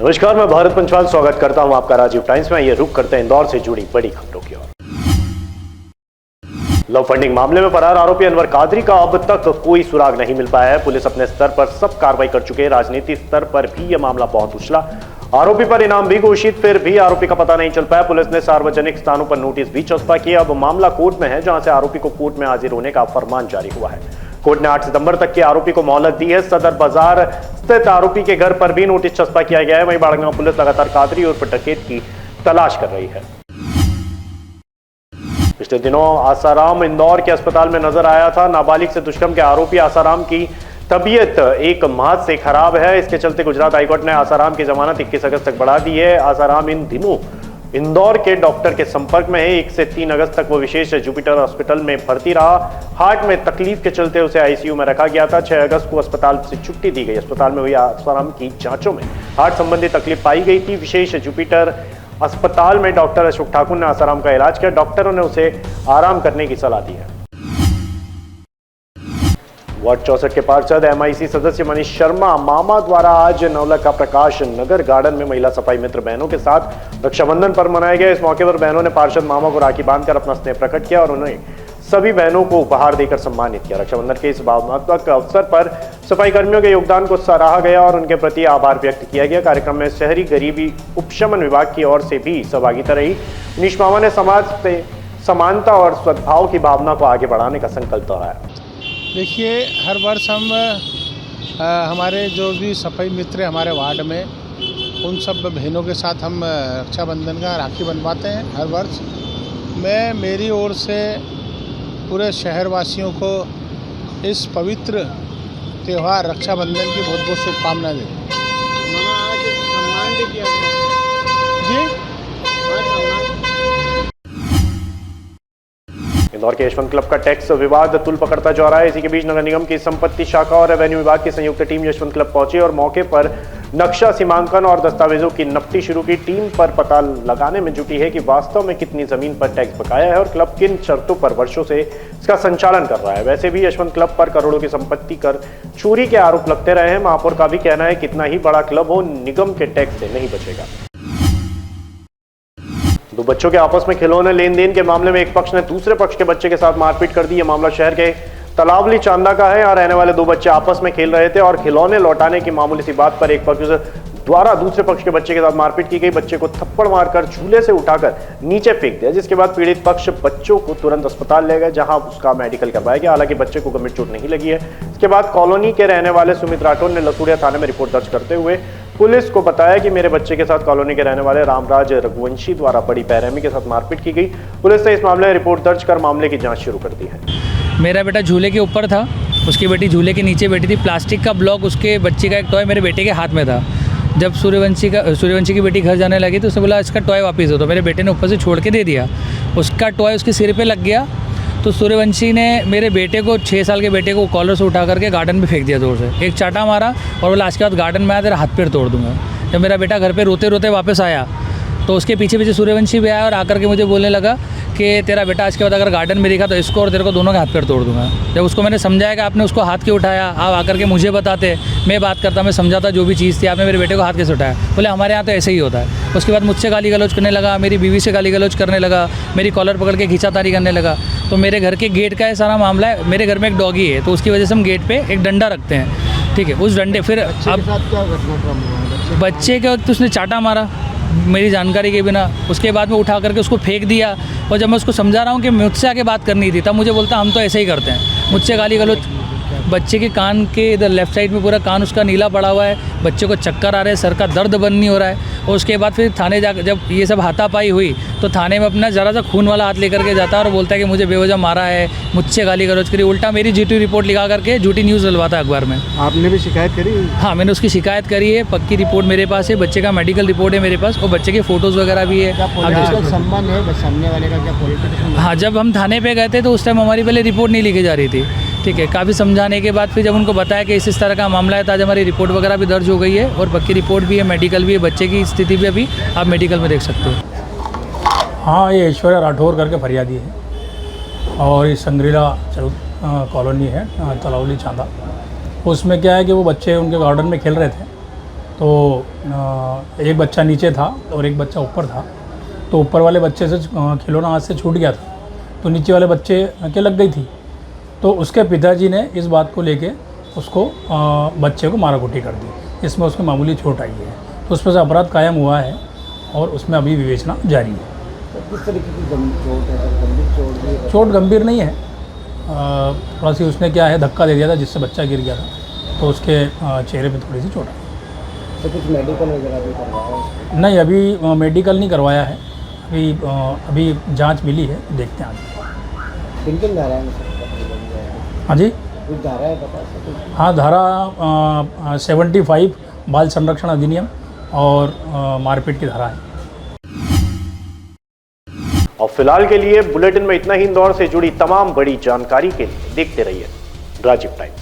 नमस्कार, मैं भारत पंचवाल स्वागत करता हूं आपका राजीव टाइम्स में। ये रुख करते हैं इंदौर से जुड़ी बड़ी खबरों की ओर। लव फंडिंग मामले में फरार आरोपी अनवर कादरी का अब तक कोई सुराग नहीं मिल पाया है। पुलिस अपने स्तर पर सब कार्रवाई कर चुके हैं। राजनीतिक स्तर पर भी यह मामला बहुत उछला। आरोपी पर इनाम भी घोषित, फिर भी आरोपी का पता नहीं चल पाया। पुलिस ने सार्वजनिक स्थानों पर नोटिस भी चस्पा किया। अब मामला कोर्ट में है, जहां से आरोपी को कोर्ट में हाजिर होने का फरमान जारी हुआ है। कोर्ट ने 8 सितंबर तक के आरोपी को मोहलत दी है। सदर बाजार स्थित आरोपी के घर पर भी नोटिस चस्पा किया गया है। वहीं बाड़गांव पुलिस लगातार कादरी और डकैत की तलाश कर रही है। पिछले दिनों आसाराम इंदौर के अस्पताल में नजर आया था। नाबालिग से दुष्कर्म के आरोपी आसाराम की तबीयत एक माह से खराब है। इसके चलते गुजरात हाईकोर्ट ने आसाराम की जमानत 21 अगस्त तक बढ़ा दी है। आसाराम इन दिनों इंदौर के डॉक्टर के संपर्क में है। 1 से 3 अगस्त तक वो विशेष जुपिटर हॉस्पिटल में भर्ती रहा। हार्ट में तकलीफ के चलते उसे आईसीयू में रखा गया था। 6 अगस्त को अस्पताल से छुट्टी दी गई। अस्पताल में हुई आसाराम की जांचों में हार्ट संबंधी तकलीफ पाई गई थी। विशेष जुपिटर अस्पताल में डॉक्टर अशोक ठाकुर ने आसाराम का इलाज किया। डॉक्टरों ने उसे आराम करने की सलाह दी है। वार्ड 64 के पार्षद एमआईसी सदस्य मनीष शर्मा मामा द्वारा आज नवलखा प्रकाश नगर गार्डन में महिला सफाई मित्र बहनों के साथ रक्षाबंधन पर्व मनाया गया। इस मौके पर बहनों ने पार्षद मामा को राखी बांधकर अपना स्नेह प्रकट किया और उन्हें सभी बहनों को उपहार देकर सम्मानित किया। रक्षाबंधन के इस भावनात्मक अवसर पर सफाई कर्मियों के योगदान को सराहा गया और उनके प्रति आभार व्यक्त किया गया। कार्यक्रम में शहरी गरीबी उपशमन विभाग की ओर से भी सहभागिता रही। मनीष मामा ने समाज से समानता और सद्भाव की भावना को आगे बढ़ाने का संकल्प दोहराया। देखिए, हर वर्ष हम हमारे जो भी सफाई मित्र हमारे वार्ड में, उन सब बहनों के साथ हम रक्षाबंधन का राखी बनवाते हैं हर वर्ष। मैं मेरी ओर से पूरे शहरवासियों को इस पवित्र त्यौहार रक्षाबंधन की बहुत बहुत शुभकामनाएं देता हूँ। आज सम्मान भी किया गया जी, इंदौर के यशवंत क्लब का टैक्स विवाद तुल पकड़ता जा रहा है। इसी के बीच नगर निगम की संपत्ति शाखा और रेवेन्यू विभाग की संयुक्त टीम यशवंत क्लब पहुंची और मौके पर नक्शा, सीमांकन और दस्तावेजों की नपटी शुरू की। टीम पर पता लगाने में जुटी है कि वास्तव में कितनी जमीन पर टैक्स बकाया है और क्लब किन शर्तों पर वर्षों से इसका संचालन कर रहा है। वैसे भी यशवंत क्लब पर करोड़ों की संपत्ति कर चोरी के आरोप लगते रहे हैं। महापौर का भी कहना है कितना ही बड़ा क्लब हो, निगम के टैक्स से नहीं बचेगा। 2 बच्चों के आपस में खिलौने लेन देन के मामले में एक पक्ष ने दूसरे पक्ष के बच्चे के साथ मारपीट कर दी। यह मामला शहर के तलावली चांदा का है। यहाँ रहने वाले 2 बच्चे आपस में खेल रहे थे और खिलौने लौटाने की मामूली सी बात पर एक पक्ष द्वारा दूसरे पक्ष के बच्चे के साथ मारपीट की गई। बच्चे को थप्पड़ मारकर झूले से उठाकर नीचे फेंक दिया, जिसके बाद पीड़ित पक्ष बच्चों को तुरंत अस्पताल ले गए, जहां उसका मेडिकल करवाया गया। हालांकि बच्चे को गंभीर चोट नहीं लगी है। इसके बाद कॉलोनी के रहने वाले सुमित राठौर ने लसूड़िया थाने में रिपोर्ट दर्ज करते हुए पुलिस को बताया कि मेरे बच्चे के साथ कॉलोनी के रहने वाले रामराज रघुवंशी द्वारा बड़ी बेरहमी के साथ मारपीट की गई। पुलिस ने इस मामले में रिपोर्ट दर्ज कर मामले की जांच शुरू कर दी है। मेरा बेटा झूले के ऊपर था, उसकी बेटी झूले के नीचे बैठी थी। प्लास्टिक का ब्लॉक उसके बच्चे का एक टॉय मेरे बेटे के हाथ में था। जब सूर्यवंशी की बेटी घर जाने लगी तो उसने बोला इसका टॉय वापस दो, तो मेरे बेटे ने ऊपर से छोड़ के दे दिया। उसका टॉय उसके सिर पे लग गया तो सूर्यवंशी ने मेरे बेटे को, 6 साल के बेटे को कॉलर से उठा करके गार्डन में फेंक दिया जोर से। एक चाटा मारा और बोला आज के बाद गार्डन में आया तेरा हाथ पैर तोड़ दूंगा। जब मेरा बेटा घर पे रोते रोते वापस आया तो उसके पीछे पीछे सूर्यवंशी भी आया और आकर के मुझे बोलने लगा कि तेरा बेटा आज के बाद अगर गार्डन में दिखा तो इसको और तेरे को दोनों के हाथ पैर तोड़ दूंगा। जब उसको मैंने समझाया कि आपने उसको हाथ क्यों उठाया, आप आकर के मुझे बताते, मैं बात करता, मैं समझाता जो भी चीज़ थी, आपने मेरे बेटे को हाथ कैसे उठाया। बोले हमारे यहाँ तो ऐसे ही होता है। उसके बाद मुझसे गाली गलौज करने लगा, मेरी बीवी से गाली गलौज करने लगा, मेरी कॉलर पकड़ के खींचातानी करने लगा। तो मेरे घर के गेट का ये सारा मामला है। मेरे घर में एक डॉगी है तो उसकी वजह से हम गेट पर एक डंडा रखते हैं, ठीक है। उस डंडे फिर अब बच्चे के वक्त उसने चाटा मारा मेरी जानकारी के बिना। उसके बाद में उठा करके उसको फेंक दिया और जब मैं उसको समझा रहा हूँ कि मुझसे आके बात करनी थी तब मुझे बोलता हम तो ऐसे ही करते हैं। मुझसे गाली गलौज। बच्चे के कान के इधर लेफ्ट साइड में पूरा कान उसका नीला पड़ा हुआ है। बच्चे को चक्कर आ रहे हैं, सर का दर्द बंद नहीं हो रहा है। और उसके बाद फिर थाने जाकर जब ये सब हाथापाई हुई तो थाने में अपना ज़रा सा खून वाला हाथ लेकर के जाता है और बोलता है कि मुझे बेवजह मारा है, मुझसे गाली गलौज करी। उल्टा मेरी झूठी रिपोर्ट लिखा करके झूठी न्यूज़ डलवाता है अखबार में। आपने भी शिकायत करी? हाँ, मैंने उसकी शिकायत करी है। पक्की रिपोर्ट मेरे पास है, बच्चे का मेडिकल रिपोर्ट है मेरे पास और बच्चे के फ़ोटोज़ वगैरह भी है। संबंध है सामने वाले का, क्या पॉलिटिक्स? हाँ, जब हम थाने पे गए थे तो उस टाइम हमारी पहले रिपोर्ट नहीं लिखी जा रही थी, ठीक है। काफ़ी समझाने के बाद फिर जब उनको बताया कि इस तरह का मामला है तो आज हमारी रिपोर्ट वगैरह भी दर्ज हो गई है और पक्की रिपोर्ट भी है, मेडिकल भी है। बच्चे की स्थिति भी अभी आप मेडिकल में देख सकते हो। हाँ, ये ऐश्वर्या राठौर करके फरियादी है और ये संग्रीला कॉलोनी है तलावली चांदा। उसमें क्या है कि वो बच्चे उनके गार्डन में खेल रहे थे तो एक बच्चा नीचे था और एक बच्चा ऊपर था। तो ऊपर वाले बच्चे से खिलौना हाथ से छूट गया था, तो नीचे वाले बच्चे के लग गई थी। तो उसके पिताजी ने इस बात को लेके उसको बच्चे को माराकुटी कर दी। इसमें उसकी मामूली चोट आई है, तो उस पर से अपराध कायम हुआ है और उसमें अभी विवेचना जारी है। किस तरीके की चोट है सर? गंभीर चोट भी है? चोट गंभीर नहीं है, थोड़ा सी उसने क्या है धक्का दे दिया था जिससे बच्चा गिर गया था, तो उसके चेहरे पे थोड़ी सी चोट आई। तो कुछ मेडिकल वगैरह भी करवाया है? नहीं, अभी मेडिकल नहीं करवाया है, अभी जांच मिली है, देखते हैं आगे। किन धाराएं में सर? हाँ जी, कुछ धारा है पता है कुछ? हाँ, धारा 75 बाल संरक्षण अधिनियम और मारपीट की धारा है। और फिलहाल के लिए बुलेटिन में इतना ही। इंदौर से जुड़ी तमाम बड़ी जानकारी के लिए देखते रहिए राजीव टाइम्स।